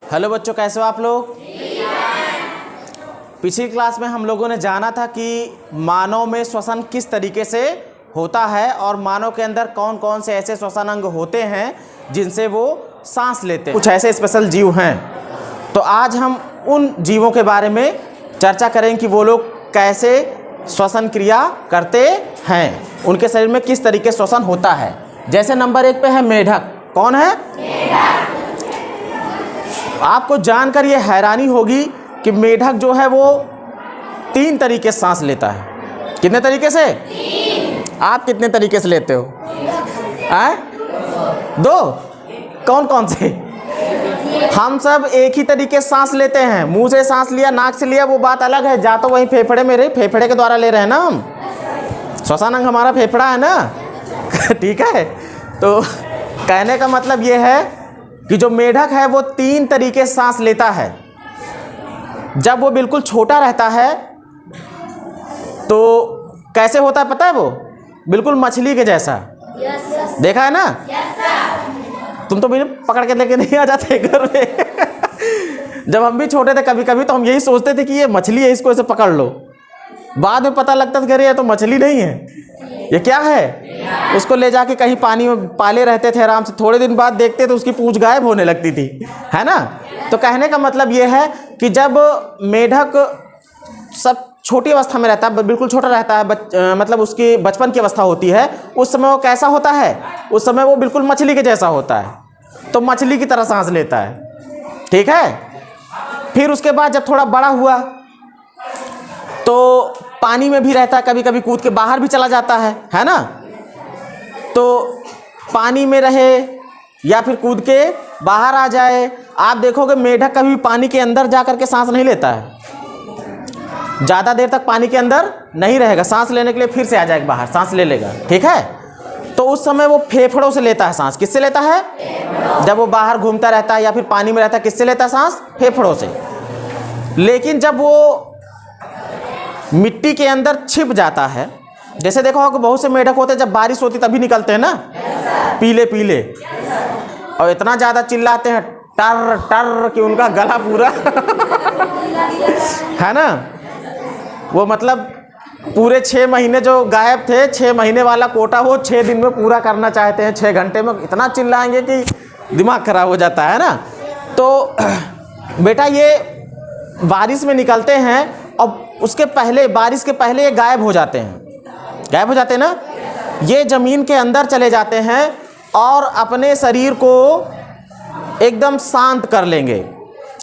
Hello बच्चों, कैसे हो आप लोग? पिछली क्लास में हम लोगों ने जाना था कि मानव में श्वसन किस तरीके से होता है और मानव के अंदर कौन कौन से ऐसे श्वसन अंग होते हैं जिनसे वो सांस लेते हैं। कुछ ऐसे स्पेशल जीव हैं, तो आज हम उन जीवों के बारे में चर्चा करेंगे कि वो लोग कैसे श्वसन क्रिया करते हैं, उनके शरीर में किस तरीके से श्वसन होता है। जैसे नंबर 1 पे है मेढक। कौन है? मेढक। आपको जानकर ये हैरानी होगी कि मेढक जो है वो 3 तरीके से सांस लेता है। कितने तरीके से? 3। आप कितने तरीके से लेते हो? 2। कौन कौन से? हम सब एक ही तरीके से सांस लेते हैं। मुंह से सांस लिया, नाक से लिया, वो बात अलग है। जा तो वहीं फेफड़े में रहे, फेफड़े के द्वारा ले रहे हैं ना हम। श्वसन अंग हमारा फेफड़ा है ना। ठीक है, तो कहने का मतलब ये है कि जो मेढक है वो 3 तरीके से सांस लेता है। जब वो बिल्कुल छोटा रहता है तो कैसे होता है पता है? वो बिल्कुल मछली के जैसा। देखा है ना? तुम तो मुझे पकड़ के लेके नहीं आ जाते घर में। जब हम भी छोटे थे कभी कभी तो हम यही सोचते थे कि ये मछली है, इसको ऐसे पकड़ लो। बाद में पता लगता था कि ये तो मछली नहीं है, ये क्या है। उसको ले जाके कहीं पानी में पाले रहते थे आराम से। थोड़े दिन बाद देखते तो उसकी पूंछ गायब होने लगती थी, है ना। तो कहने का मतलब ये है कि जब मेढक सब छोटी अवस्था में रहता है, बिल्कुल छोटा रहता है, मतलब उसकी बचपन की अवस्था होती है, उस समय वो कैसा होता है? उस समय वो बिल्कुल मछली के जैसा होता है, तो मछली की तरह सांस लेता है। ठीक है। फिर उसके बाद जब थोड़ा बड़ा हुआ तो पानी में भी रहता है, कभी कभी कूद के बाहर भी चला जाता है ना। तो पानी में रहे या फिर कूद के बाहर आ जाए, आप देखोगे मेढक कभी पानी के अंदर जा करके सांस नहीं लेता है। ज़्यादा देर तक पानी के अंदर नहीं रहेगा, सांस लेने के लिए फिर से आ जाएगा बाहर, सांस ले लेगा। ठीक है। तो उस समय वो फेफड़ों से लेता है सांस। किससे लेता है? जब वो बाहर घूमता रहता है या फिर पानी में रहता है, किससे लेता है सांस? फेफड़ों से। लेकिन जब वो मिट्टी के अंदर छिप जाता है, जैसे देखो होगा बहुत से मेढक होते हैं जब बारिश होती तभी निकलते हैं ना, पीले पीले, और इतना ज़्यादा चिल्लाते हैं टर टर कि उनका गला पूरा है ना। वो मतलब पूरे 6 महीने जो गायब थे, 6 महीने वाला कोटा वो 6 दिन में पूरा करना चाहते हैं, 6 घंटे में इतना चिल्लाएंगे कि दिमाग खराब हो जाता है ना। तो बेटा ये बारिश में निकलते हैं और उसके पहले, बारिश के पहले ये गायब हो जाते हैं। गायब हो जाते हैं ना, ये ज़मीन के अंदर चले जाते हैं और अपने शरीर को एकदम शांत कर लेंगे।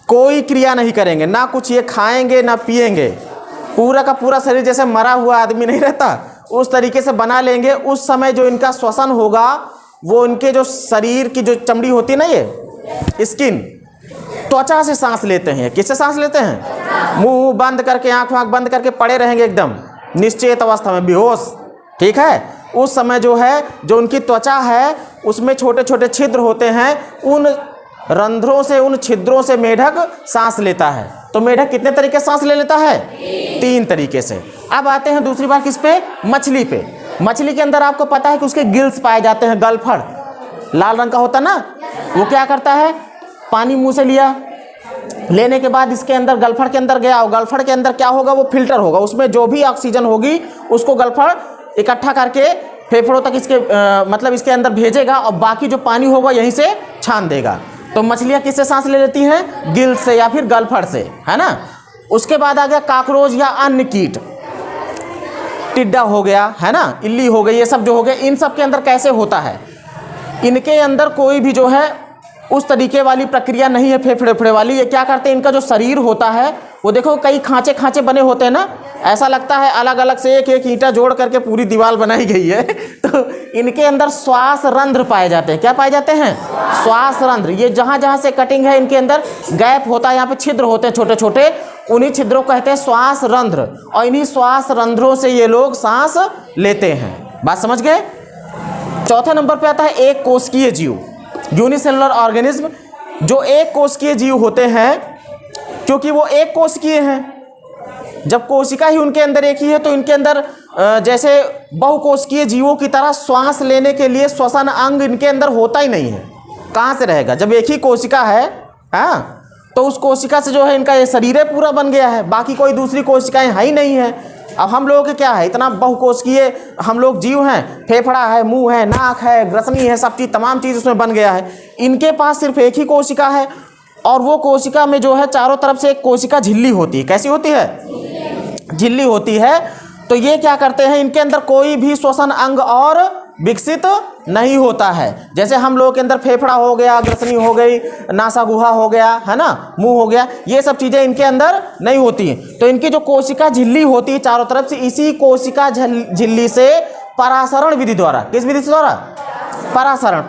कोई क्रिया नहीं करेंगे, ना कुछ ये खाएंगे ना पिएंगे। पूरा का पूरा शरीर जैसे मरा हुआ आदमी नहीं रहता, उस तरीके से बना लेंगे। उस समय जो इनका श्वसन होगा वो इनके जो शरीर की जो चमड़ी होती है ना, ये स्किन, त्वचा से सांस लेते हैं। किससे सांस लेते हैं? मुंह बंद करके, आंख बंद करके पड़े रहेंगे एकदम निश्चेत अवस्था में, बेहोश। ठीक है। उस समय जो है, जो उनकी त्वचा है उसमें छोटे छोटे छिद्र होते हैं, उन रंध्रों से, उन छिद्रों से मेढक सांस लेता है। तो मेढक कितने तरीके से सांस ले लेता है? 3 तरीके से। अब आते हैं दूसरी बार किस पे? मछली पे। मछली के अंदर आपको पता है कि उसके गिल्स पाए जाते हैं, गलफड़ लाल रंग का होता ना। वो क्या करता है? पानी मुंह से लिया, लेने के बाद इसके अंदर गलफड़ के अंदर गया, और गलफड़ के अंदर क्या होगा? वो फिल्टर होगा, उसमें जो भी ऑक्सीजन होगी उसको गलफड़ इकट्ठा करके फेफड़ों तक इसके मतलब इसके अंदर भेजेगा, और बाकी जो पानी होगा यहीं से छान देगा। तो मछलियाँ किससे सांस ले लेती हैं? गिल से या फिर गलफड़ से, है ना। उसके बाद आ गया काकरोच या अन्य कीट, टिड्डा हो गया, है ना, इल्ली हो गई, ये सब जो हो गए। इन सब के अंदर कैसे होता है? इनके अंदर कोई भी जो है उस तरीके वाली प्रक्रिया नहीं है फेफड़े वाली। ये क्या करते हैं? इनका जो शरीर होता है वो देखो कई खांचे खांचे बने होते हैं ना, ऐसा लगता है अलग अलग से एक एक ईंटा जोड़ करके पूरी दीवार बनाई गई है। तो इनके अंदर श्वास रंध्र पाए जाते हैं। क्या पाए जाते हैं? श्वास रंध्र। ये जहाँ जहाँ से कटिंग है इनके अंदर गैप होता है, यहाँ पे छिद्र होते हैं छोटे छोटे, उन्हीं छिद्रों को कहते हैं श्वास रंध्र, और इन्हीं श्वास रंध्रों से ये लोग सांस लेते हैं। बात समझ गए? चौथे नंबर पे आता है एक कोशिकीय जीव, यूनिसेलुलर ऑर्गेनिज्म। जो एक कोशिकीय जीव होते हैं क्योंकि वो एक कोशिकीय हैं। जब कोशिका ही उनके अंदर एक ही है तो इनके अंदर जैसे बहुकोशिकीय जीवों की तरह श्वास लेने के लिए श्वसन अंग इनके अंदर होता ही नहीं है। कहाँ से रहेगा जब एक ही कोशिका है? हाँ, उस कोशिका से जो है इनका ये शरीर पूरा बन गया है, बाकी कोई दूसरी कोशिकाएं है ही नहीं है। अब हम लोगों के क्या है, इतना बहुकोशिकीय हम लोग जीव हैं, फेफड़ा है, मुंह है, नाक है, ग्रसनी है, सब चीज़ तमाम चीज़ उसमें बन गया है। इनके पास सिर्फ एक ही कोशिका है, और वो कोशिका में जो है चारों तरफ से एक कोशिका झिल्ली होती है। कैसी होती है? झिल्ली होती है। तो ये क्या करते हैं, इनके अंदर कोई भी श्वसन अंग और विकसित नहीं होता है। जैसे हम लोगों के अंदर फेफड़ा हो गया, ग्रसनी हो गई, नासा गुहा हो गया, है ना, मुंह हो गया, ये सब चीज़ें इनके अंदर नहीं होती हैं। तो इनकी जो कोशिका झिल्ली होती है चारों तरफ से, इसी कोशिका झिल्ली से परासरण विधि द्वारा, किस विधि द्वारा? परासरण